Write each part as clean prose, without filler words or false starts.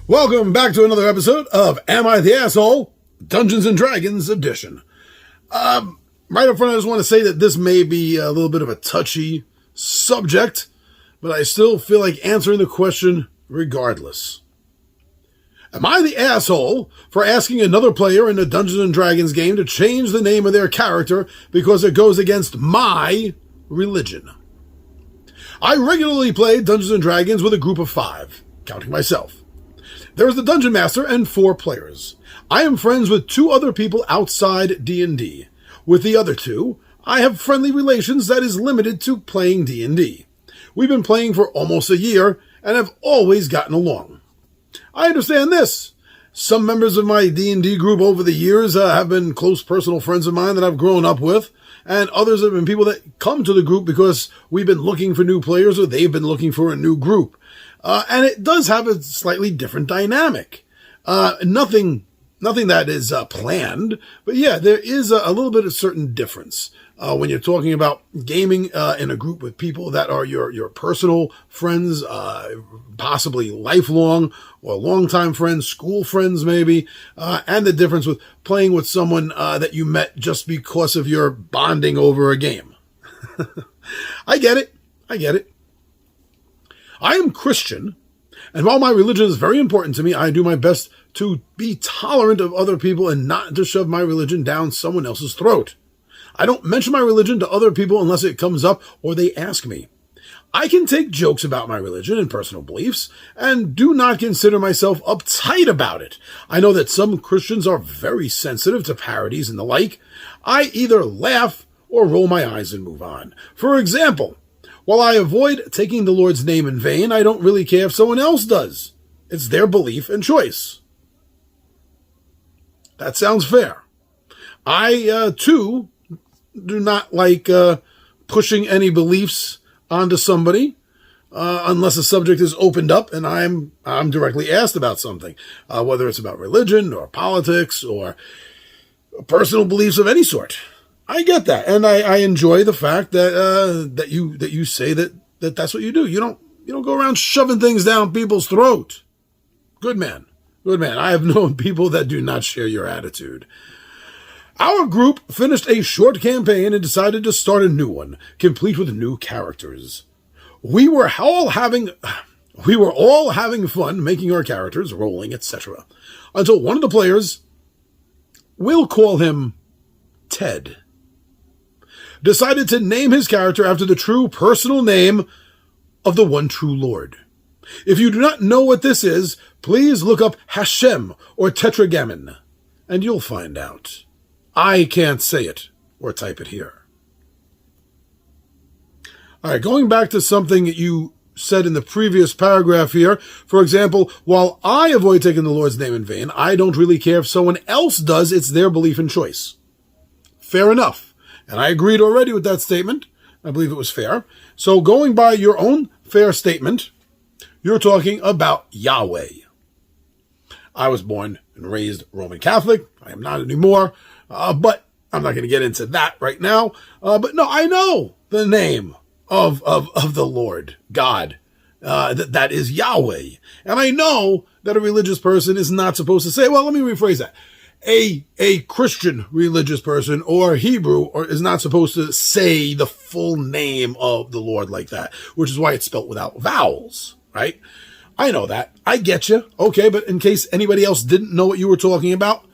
Welcome back to another episode of Am I the Asshole? Dungeons & Dragons edition. Right up front, I just want to say that this may be a little bit of a touchy subject, but I still feel like answering the question regardless. Am I the asshole for asking another player in a Dungeons & Dragons game to change the name of their character because it goes against my religion? I regularly play Dungeons & Dragons with a group of 5, counting myself. There is the Dungeon Master and 4 players. I am friends with 2 other people outside D&D. With the other 2, I have friendly relations that is limited to playing D&D. We've been playing for almost a year and have always gotten along. I understand this. Some members of my D&D group over the years have been close personal friends of mine that I've grown up with, and others have been people that come to the group because we've been looking for new players or they've been looking for a new group. And it does have a slightly different dynamic. Nothing that is planned, but yeah, there is a little bit of certain difference when you're talking about gaming in a group with people that are your personal friends, possibly lifelong or longtime friends, school friends maybe, and the difference with playing with someone that you met just because of your bonding over a game. I get it. I am Christian, and while my religion is very important to me, I do my best to be tolerant of other people and not to shove my religion down someone else's throat. I don't mention my religion to other people unless it comes up or they ask me. I can take jokes about my religion and personal beliefs, and do not consider myself uptight about it. I know that some Christians are very sensitive to parodies and the like. I either laugh or roll my eyes and move on. For example, while I avoid taking the Lord's name in vain, I don't really care if someone else does. It's their belief and choice. That sounds fair. I, too, do not like pushing any beliefs onto somebody unless a subject is opened up and I'm directly asked about something, whether it's about religion or politics or personal beliefs of any sort. I get that, and I enjoy the fact that you say that's what you do. You don't go around shoving things down people's throat. Good man. I have known people that do not share your attitude. Our group finished a short campaign and decided to start a new one, complete with new characters. We were all having fun making our characters, rolling, etc., until one of the players, we'll call him Ted, decided to name his character after the true personal name of the one true Lord. If you do not know what this is, please look up Hashem or Tetragrammaton, and you'll find out. I can't say it or type it here. All right, going back to something that you said in the previous paragraph here. For example, while I avoid taking the Lord's name in vain, I don't really care if someone else does. It's their belief and choice. Fair enough. And I agreed already with that statement. I believe it was fair. So going by your own fair statement, you're talking about Yahweh. I was born and raised Roman Catholic. I am not anymore. But I'm not going to get into that right now. But no, I know the name of the Lord, God. That is Yahweh. And I know that a religious person is not supposed to say, well, let me rephrase that. A Christian religious person or Hebrew is not supposed to say the full name of the Lord like that, which is why it's spelt without vowels, right? I know that. I get you. Okay, but in case anybody else didn't know what you were talking about,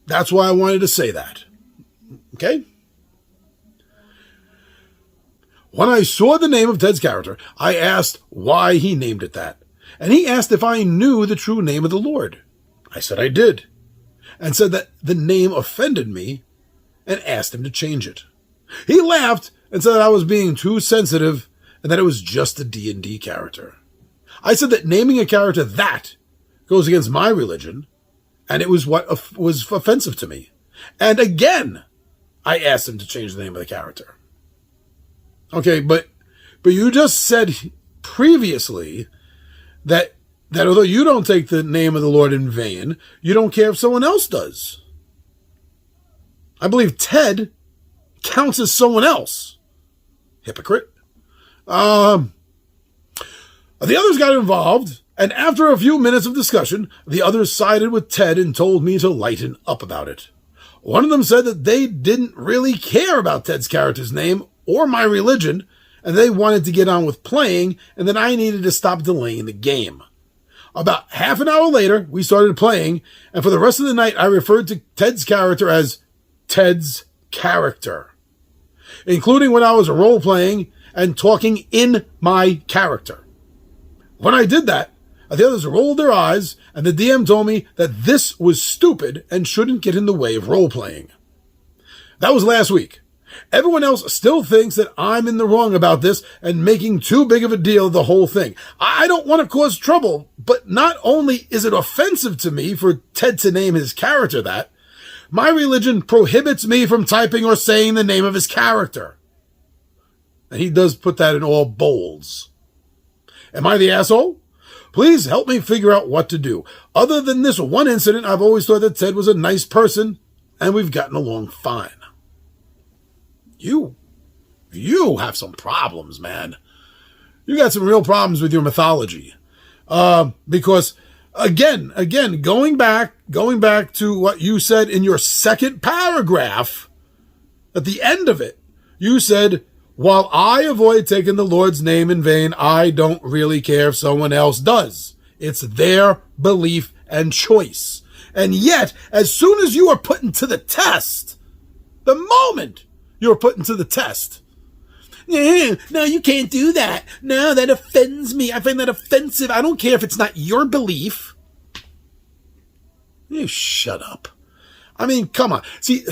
that's why I wanted to say that. Okay? When I saw the name of Ted's character, I asked why he named it that. And he asked if I knew the true name of the Lord. I said I did. And said that the name offended me and asked him to change it. He laughed and said that I was being too sensitive and that it was just a D&D character. I said that naming a character that goes against my religion, and it was what was offensive to me. And again, I asked him to change the name of the character. Okay, but you just said previously that although you don't take the name of the Lord in vain, you don't care if someone else does. I believe Ted counts as someone else. Hypocrite. The others got involved And after a few minutes of discussion, the others sided with Ted and told me to lighten up about it. One of them said that they didn't really care about Ted's character's name or my religion, and they wanted to get on with playing, and that I needed to stop delaying the game. About half an hour later, we started playing, and for the rest of the night, I referred to Ted's character as Ted's character, including when I was role-playing and talking in my character. When I did that, the others rolled their eyes, and the DM told me that this was stupid and shouldn't get in the way of role-playing. That was last week. Everyone else still thinks that I'm in the wrong about this and making too big of a deal of the whole thing. I don't want to cause trouble, but not only is it offensive to me for Ted to name his character that, my religion prohibits me from typing or saying the name of his character. And he does put that in all bolds. Am I the asshole? Please help me figure out what to do. Other than this one incident, I've always thought that Ted was a nice person, and we've gotten along fine. You have some problems, man. You got some real problems with your mythology. Because again, going back to what you said in your second paragraph, at the end of it, you said, while I avoid taking the Lord's name in vain, I don't really care if someone else does. It's their belief and choice. And yet, as soon as you are put into the test, the moment you're put into the test, no, you can't do that. No, that offends me. I find that offensive. I don't care if it's not your belief. You shut up. I mean, come on. See,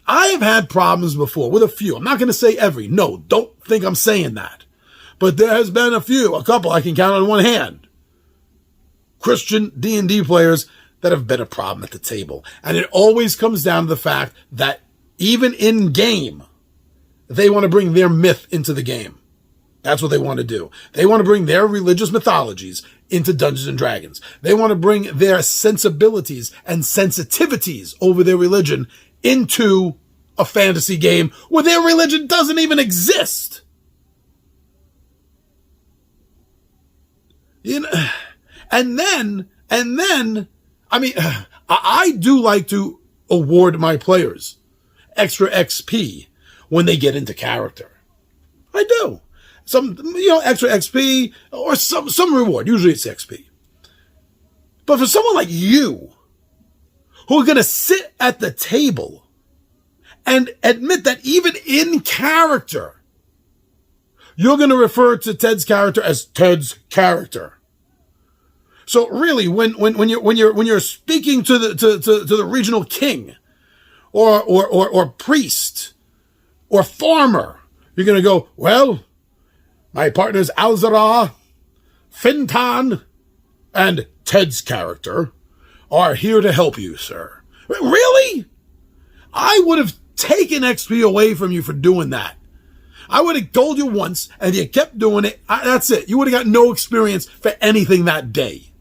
I have had problems before with a few. I'm not going to say every. No, don't think I'm saying that. But there has been a couple I can count on one hand. Christian D&D players that have been a problem at the table. And it always comes down to the fact that even in game, they want to bring their myth into the game. That's what they want to do. They want to bring their religious mythologies into Dungeons and Dragons. They want to bring their sensibilities and sensitivities over their religion into a fantasy game where their religion doesn't even exist. You know, and then, I mean, I do like to award my players extra XP when they get into character. I do. Some, extra XP or some reward. Usually it's XP. But for someone like you, who are going to sit at the table and admit that even in character, you're going to refer to Ted's character as Ted's character. So really, when you're speaking to the regional king, or priest, or farmer, you're going to go, well, my partners Alzara, Fintan, and Ted's character are here to help you, sir. Really? I would have taken XP away from you for doing that. I would have told you once, and you kept doing it. That's it. You would have got no experience for anything that day.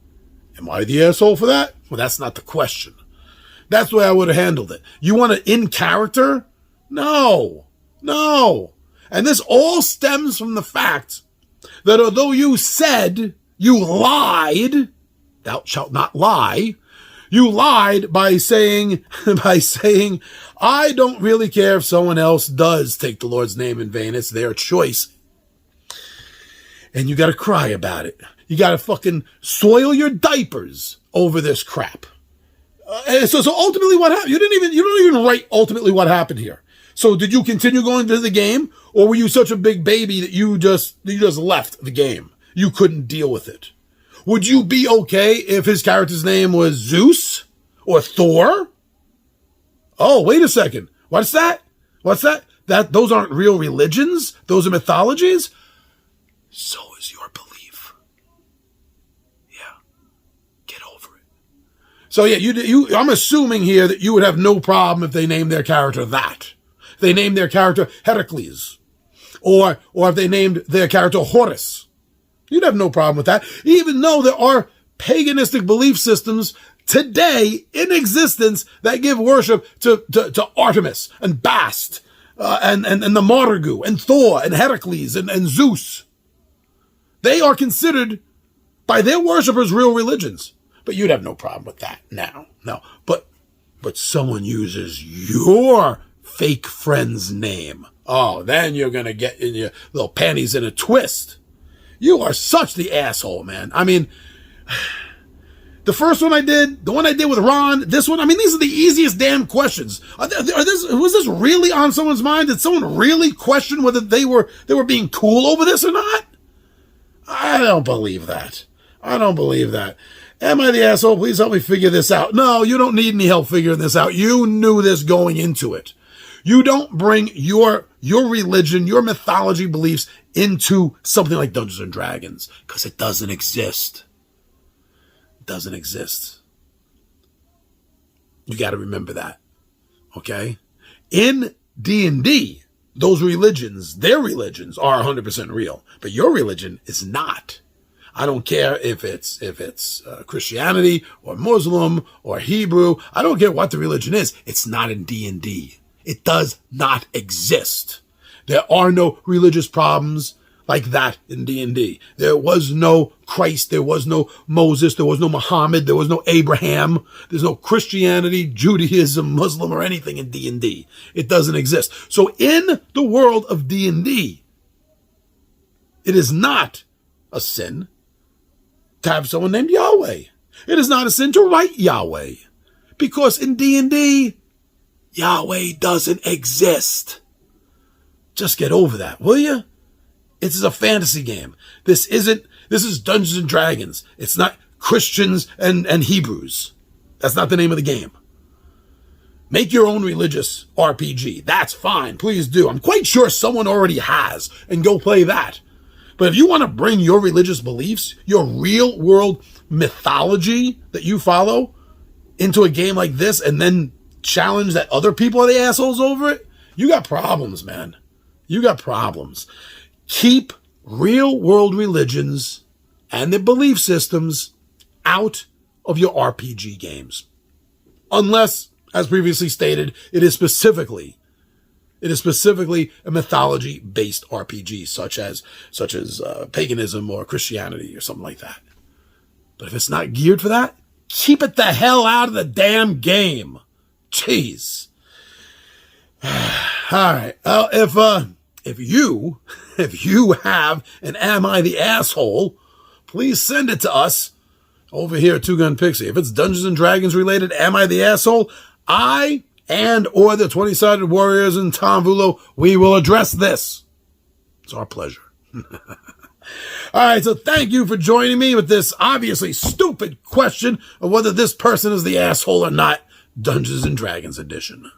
Am I the asshole for that? Well, that's not the question. That's the way I would have handled it. You want to in character? No. And this all stems from the fact that although you said you lied, thou shalt not lie, you lied by saying, I don't really care if someone else does take the Lord's name in vain. It's their choice. And you got to cry about it. You got to fucking soil your diapers over this crap. So ultimately what happened? You don't even write ultimately what happened here. So did you continue going to the game, or were you such a big baby that you just left the game? You couldn't deal with it. Would you be okay if his character's name was Zeus or Thor? Oh, wait a second. What's that? Those aren't real religions? Those are mythologies? So is your belief. Yeah. Get over it. So yeah, I'm assuming here that you would have no problem if they named their character that. If they named their character Heracles. Or if they named their character Horus. You'd have no problem with that. Even though there are paganistic belief systems today in existence that give worship to Artemis and Bast, and the Margu and Thor and Heracles and Zeus. They are considered by their worshippers real religions. But you'd have no problem with that now. No. But someone uses your fake friend's name. Oh, then you're going to get in your little panties in a twist. You are such the asshole, man. I mean, the first one I did, the one I did with Ron, this one, I mean, these are the easiest damn questions. Was this really on someone's mind? Did someone really question whether they were being cool over this or not? I don't believe that. I don't believe that. Am I the asshole? Please help me figure this out. No, you don't need any help figuring this out. You knew this going into it. You don't bring your religion, your mythology beliefs into something like Dungeons and Dragons because it doesn't exist. It doesn't exist. You got to remember that. Okay? In D&D, those religions, their religions are 100% real, but your religion is not. I don't care if it's Christianity or Muslim or Hebrew. I don't care what the religion is. It's not in D&D. It does not exist. There are no religious problems like that in D&D. There was no Christ. There was no Moses. There was no Muhammad. There was no Abraham. There's no Christianity, Judaism, Muslim, or anything in D&D. It doesn't exist. So in the world of D&D, it is not a sin to have someone named Yahweh. It is not a sin to write Yahweh. Because in D&D, Yahweh doesn't exist. Just get over that, will you? This is a fantasy game. This is Dungeons and Dragons. It's not Christians and Hebrews. That's not the name of the game. Make your own religious RPG. That's fine. Please do. I'm quite sure someone already has, and go play that. But if you want to bring your religious beliefs, your real world mythology that you follow into a game like this and then challenge that other people are the assholes over it, you got problems, man. You got problems. Keep real world religions and their belief systems out of your RPG games. Unless, as previously stated, it is specifically a mythology-based RPG, such as paganism or Christianity or something like that. But if it's not geared for that, keep it the hell out of the damn game. Jeez. All right. If you have an Am I the Asshole, please send it to us over here at Two Gun Pixie. If it's Dungeons and Dragons related, Am I the Asshole? Or the 20-Sided Warriors and Tom Vulo, we will address this. It's our pleasure. All right, so thank you for joining me with this obviously stupid question of whether this person is the asshole or not, Dungeons and Dragons edition.